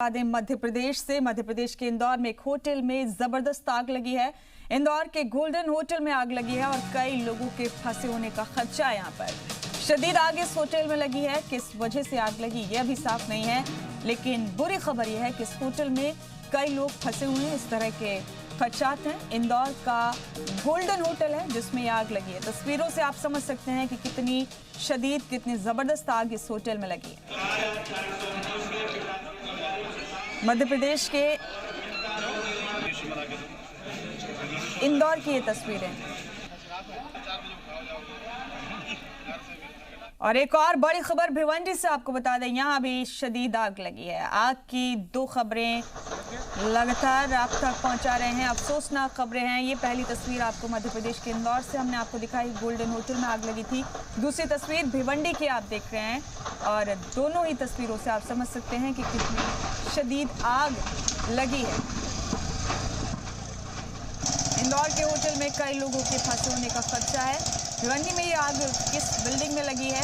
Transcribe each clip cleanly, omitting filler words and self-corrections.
मध्य प्रदेश के इंदौर में एक होटल में जबरदस्त आग लगी है। इंदौर के गोल्डन होटल में आग लगी है और कई लोगों के फंसे होने का खदशा है। यहाँ पर शदीद आग इस होटल में लगी है। किस वजह से आग लगी यह भी साफ नहीं है, लेकिन बुरी खबर यह है कि इस होटल में कई लोग फंसे हुए हैं। इस तरह के खदशात हैं। इंदौर का गोल्डन होटल है जिसमें ये आग लगी है। तस्वीरों से आप समझ सकते हैं कि कितनी शदीद, कितनी जबरदस्त आग इस होटल में लगी है। मध्य प्रदेश के इंदौर की ये तस्वीरें। और एक और बड़ी खबर भिवंडी से आपको बता दें, यहाँ भी शदीद आग लगी है। आग की दो खबरें लगातार आप तक पहुंचा रहे हैं। अफसोसनाक खबरें हैं। ये पहली तस्वीर आपको मध्य प्रदेश के इंदौर से हमने आपको दिखाई, गोल्डन होटल में आग लगी थी। दूसरी तस्वीर भिवंडी की आप देख रहे हैं और दोनों ही तस्वीरों से आप समझ सकते हैं कि कितनी शदीद आग लगी है। इंदौर के होटल में कई लोगों के फंसे होने का खदशा है। भिवंडी में ये आग किस बिल्डिंग में लगी है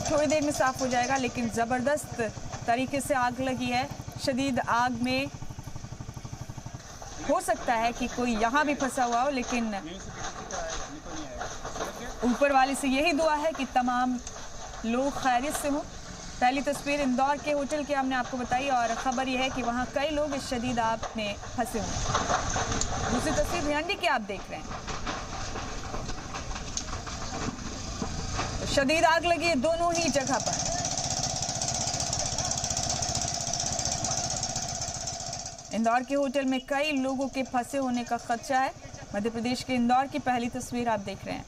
थोड़ी देर में साफ हो जाएगा, लेकिन ज़बरदस्त तरीके से आग लगी है। शदीद आग में हो सकता है कि कोई यहाँ भी फंसा हुआ हो, लेकिन ऊपर वाले से यही दुआ है कि तमाम लोग खैरियत से हों। पहली तस्वीर इंदौर के होटल की हमने आपको बताई और ख़बर यह है कि वहाँ कई लोग इस शदीद आग में फंसे हुए। दूसरी तस्वीर भिवंडी की आप देख रहे हैं। शदीद आग लगी है दोनों ही जगह पर। इंदौर के होटल में कई लोगों के फंसे होने का खदशा है। मध्य प्रदेश के इंदौर की पहली तस्वीर आप देख रहे हैं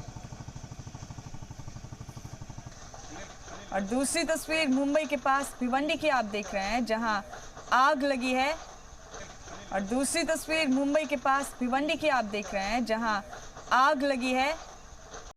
और दूसरी तस्वीर मुंबई के पास भिवंडी की आप देख रहे हैं, जहां आग लगी है। और दूसरी तस्वीर मुंबई के पास भिवंडी की आप देख रहे हैं, जहां आग लगी है।